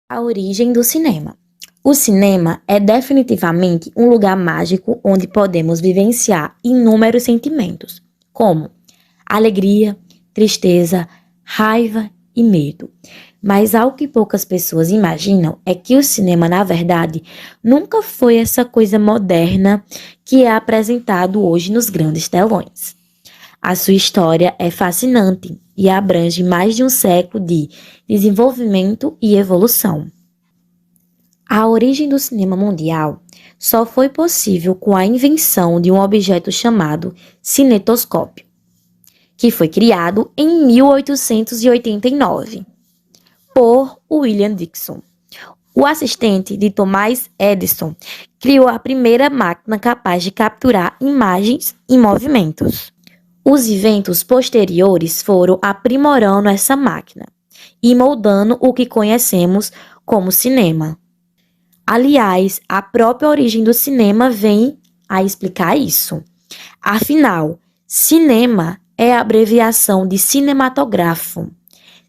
A origem do cinema. O cinema é definitivamente um lugar mágico onde podemos vivenciar inúmeros sentimentos, como alegria, tristeza, raiva e medo. Mas algo que poucas pessoas imaginam é que o cinema, na verdade, nunca foi essa coisa moderna que é apresentado hoje nos grandes telões. A sua história é fascinante e abrange mais de um século de desenvolvimento e evolução. A origem do cinema mundial só foi possível com a invenção de um objeto chamado cinetoscópio, que foi criado em 1889 por William Dickson. O assistente de Thomas Edison criou a primeira máquina capaz de capturar imagens e movimentos. Os inventos posteriores foram aprimorando essa máquina e moldando o que conhecemos como cinema. Aliás, a própria origem do cinema vem a explicar isso. Afinal, cinema é a abreviação de cinematógrafo.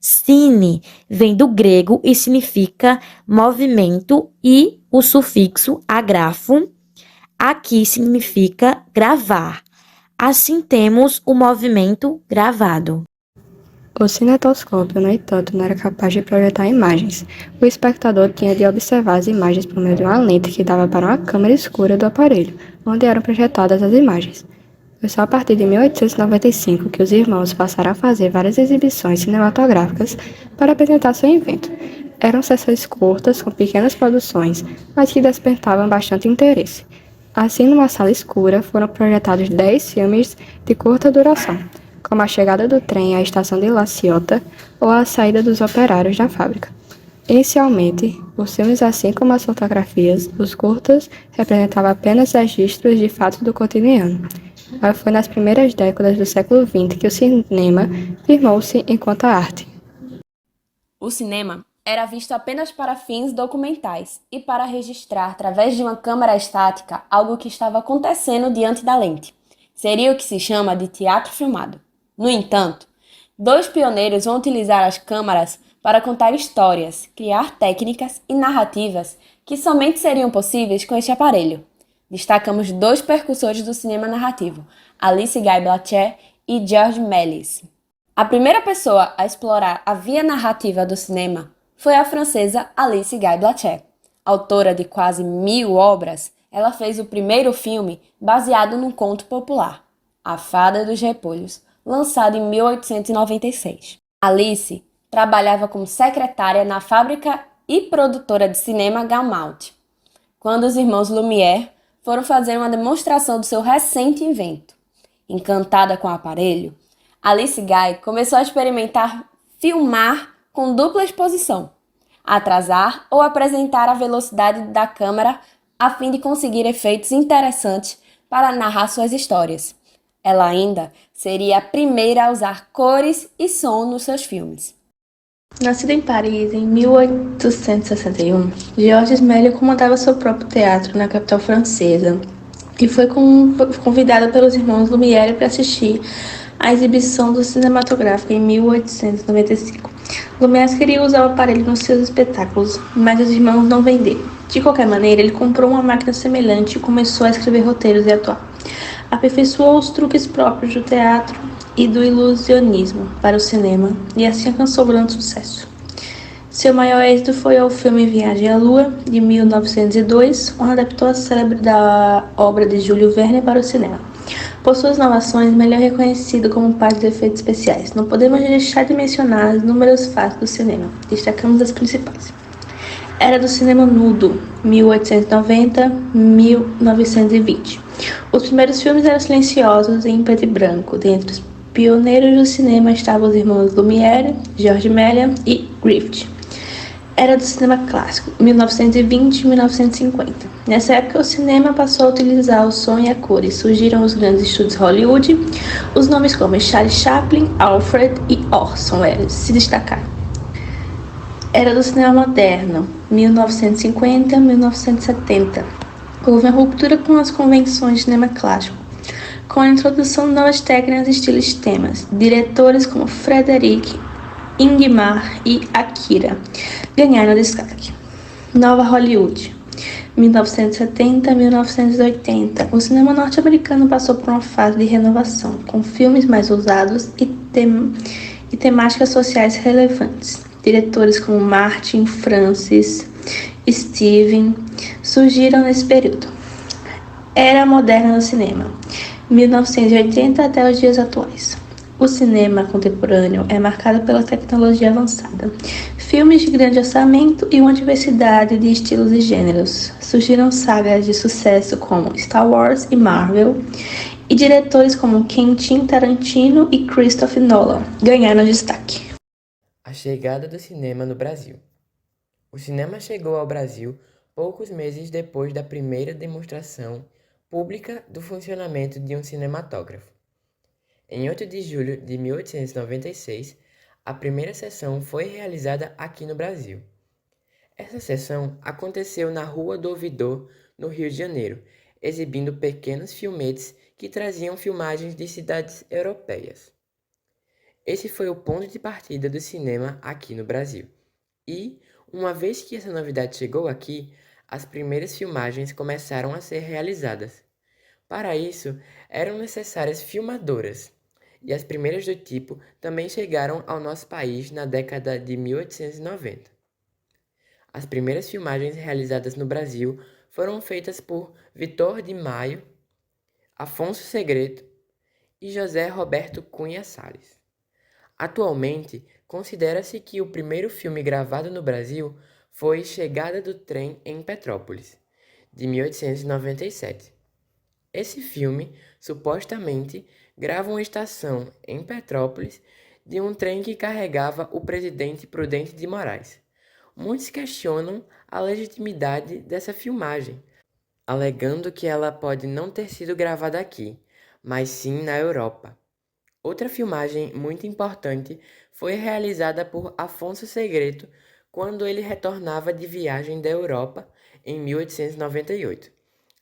Cine vem do grego e significa movimento e o sufixo agrafo aqui significa gravar. Assim temos o movimento gravado. O cinetoscópio, no entanto, não era capaz de projetar imagens. O espectador tinha de observar as imagens por meio de uma lente que dava para uma câmera escura do aparelho, onde eram projetadas as imagens. Foi só a partir de 1895 que os irmãos passaram a fazer várias exibições cinematográficas para apresentar seu invento. Eram sessões curtas, com pequenas produções, mas que despertavam bastante interesse. Assim, numa sala escura, foram projetados 10 filmes de curta duração, como a chegada do trem à estação de La Ciotat ou a saída dos operários da fábrica. Inicialmente, os filmes, assim como as fotografias, os curtas, representavam apenas registros de fatos do cotidiano. Mas foi nas primeiras décadas do século XX que o cinema firmou-se enquanto arte. O cinema era visto apenas para fins documentais e para registrar, através de uma câmera estática, algo que estava acontecendo diante da lente. Seria o que se chama de teatro filmado. No entanto, dois pioneiros vão utilizar as câmeras para contar histórias, criar técnicas e narrativas que somente seriam possíveis com este aparelho. Destacamos dois percussores do cinema narrativo, Alice Guy Blaché e Georges Méliès. A primeira pessoa a explorar a via narrativa do cinema foi a francesa Alice Guy Blaché. Autora de quase 1000 obras, ela fez o primeiro filme baseado num conto popular, A Fada dos Repolhos, lançado em 1896. Alice trabalhava como secretária na fábrica e produtora de cinema Gaumont, quando os irmãos Lumière foram fazer uma demonstração do seu recente invento. Encantada com o aparelho, Alice Guy começou a experimentar filmar com dupla exposição, atrasar ou apresentar a velocidade da câmera a fim de conseguir efeitos interessantes para narrar suas histórias. Ela ainda seria a primeira a usar cores e som nos seus filmes. Nascida em Paris em 1861, Georges Méliès comandava seu próprio teatro na capital francesa e foi convidada pelos irmãos Lumière para assistir à exibição do cinematográfico em 1895. Lumière queria usar o aparelho nos seus espetáculos, mas os irmãos não venderam. De qualquer maneira, ele comprou uma máquina semelhante e começou a escrever roteiros e atuar. Aperfeiçoou os truques próprios do teatro e do ilusionismo para o cinema, e assim alcançou grande sucesso. Seu maior êxito foi o filme Viagem à Lua, de 1902, onde adaptou a célebre da obra de Júlio Verne para o cinema. Por suas inovações, melhor reconhecido como pai dos efeitos especiais, não podemos deixar de mencionar as inúmeras fases do cinema. Destacamos as principais. Era do cinema mudo, 1890-1920. Os primeiros filmes eram silenciosos e em preto e branco. Dentre os pioneiros do cinema estavam os irmãos Lumière, Georges Méliès e Griffith. Era do cinema clássico, 1920 e 1950. Nessa época, o cinema passou a utilizar o som e a cores. Surgiram os grandes estúdios Hollywood. Os nomes como Charlie Chaplin, Alfred e Orson Welles se destacaram. Era do cinema moderno, 1950 a 1970. Houve uma ruptura com as convenções de cinema clássico, com a introdução de novas técnicas, estilos e temas. Diretores como Frédéric Ingmar e Akira ganharam destaque. Nova Hollywood. 1970 a 1980, o cinema norte-americano passou por uma fase de renovação, com filmes mais ousados e temáticas sociais relevantes. Diretores como Martin, Francis, Steven surgiram nesse período. Era moderna no cinema, 1980 até os dias atuais. O cinema contemporâneo é marcado pela tecnologia avançada, filmes de grande orçamento e uma diversidade de estilos e gêneros. Surgiram sagas de sucesso como Star Wars e Marvel, e diretores como Quentin Tarantino e Christopher Nolan ganharam destaque. A chegada do cinema no Brasil. O cinema chegou ao Brasil poucos meses depois da primeira demonstração pública do funcionamento de um cinematógrafo. Em 8 de julho de 1896, a primeira sessão foi realizada aqui no Brasil. Essa sessão aconteceu na Rua do Ouvidor, no Rio de Janeiro, exibindo pequenos filmetes que traziam filmagens de cidades europeias. Esse foi o ponto de partida do cinema aqui no Brasil. E, uma vez que essa novidade chegou aqui, as primeiras filmagens começaram a ser realizadas. Para isso, eram necessárias filmadoras, e as primeiras do tipo também chegaram ao nosso país na década de 1890. As primeiras filmagens realizadas no Brasil foram feitas por Vitor de Maio, Afonso Segreto e José Roberto Cunha Salles. Atualmente, considera-se que o primeiro filme gravado no Brasil foi Chegada do Trem em Petrópolis, de 1897. Esse filme, supostamente, grava uma estação em Petrópolis de um trem que carregava o presidente Prudente de Moraes. Muitos questionam a legitimidade dessa filmagem, alegando que ela pode não ter sido gravada aqui, mas sim na Europa. Outra filmagem muito importante foi realizada por Afonso Segreto quando ele retornava de viagem da Europa em 1898.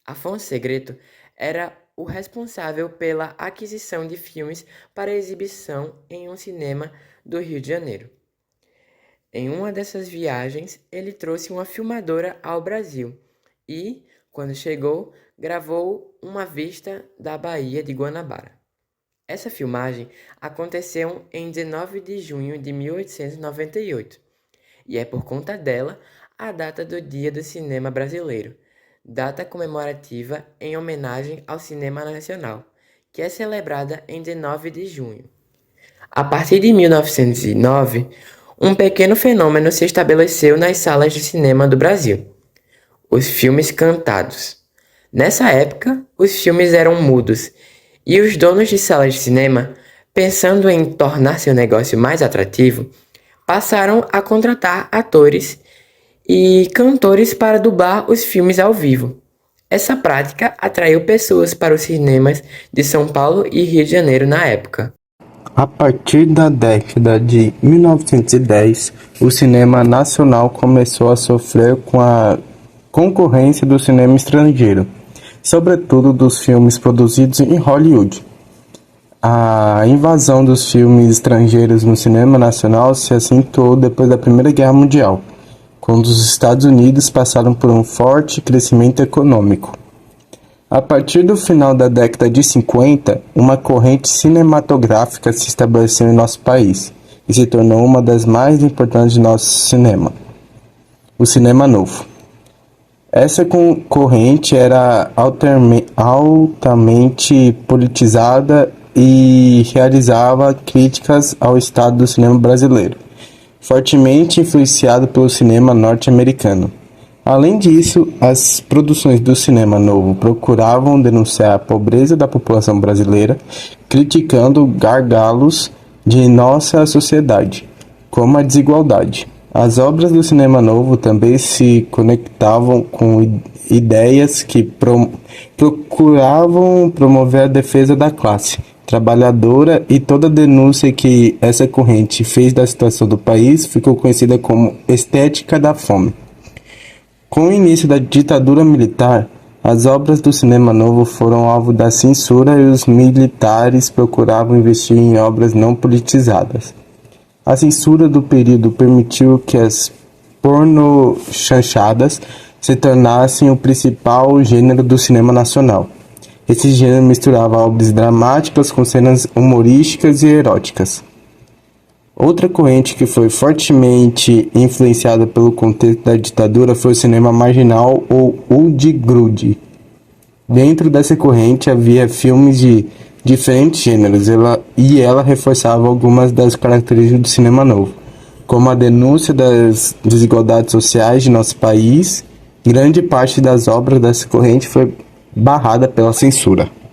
Afonso Segreto era o responsável pela aquisição de filmes para exibição em um cinema do Rio de Janeiro. Em uma dessas viagens, ele trouxe uma filmadora ao Brasil e, quando chegou, gravou uma vista da Baía de Guanabara. Essa filmagem aconteceu em 19 de junho de 1898 e é por conta dela a data do Dia do Cinema Brasileiro, data comemorativa em homenagem ao cinema nacional, que é celebrada em 19 de junho. A partir de 1909, um pequeno fenômeno se estabeleceu nas salas de cinema do Brasil: os filmes cantados. Nessa época, os filmes eram mudos, e os donos de salas de cinema, pensando em tornar seu negócio mais atrativo, passaram a contratar atores e cantores para dublar os filmes ao vivo. Essa prática atraiu pessoas para os cinemas de São Paulo e Rio de Janeiro na época. A partir da década de 1910, o cinema nacional começou a sofrer com a concorrência do cinema estrangeiro, sobretudo dos filmes produzidos em Hollywood. A invasão dos filmes estrangeiros no cinema nacional se acentuou depois da Primeira Guerra Mundial, quando os Estados Unidos passaram por um forte crescimento econômico. A partir do final da década de 50, uma corrente cinematográfica se estabeleceu em nosso país e se tornou uma das mais importantes de nosso cinema: o cinema novo. Essa corrente era altamente politizada e realizava críticas ao estado do cinema brasileiro, fortemente influenciado pelo cinema norte-americano. Além disso, as produções do cinema novo procuravam denunciar a pobreza da população brasileira, criticando gargalos de nossa sociedade, como a desigualdade. As obras do cinema novo também se conectavam com ideias que procuravam promover a defesa da classe trabalhadora, e toda denúncia que essa corrente fez da situação do país ficou conhecida como estética da fome. Com o início da ditadura militar, as obras do cinema novo foram alvo da censura e os militares procuravam investir em obras não politizadas. A censura do período permitiu que as pornochanchadas se tornassem o principal gênero do cinema nacional. Esse gênero misturava obras dramáticas com cenas humorísticas e eróticas. Outra corrente que foi fortemente influenciada pelo contexto da ditadura foi o cinema marginal ou Udgrude. Dentro dessa corrente havia filmes de diferentes gêneros e ela reforçava algumas das características do cinema novo, como a denúncia das desigualdades sociais de nosso país. Grande parte das obras dessa corrente foi barrada pela censura.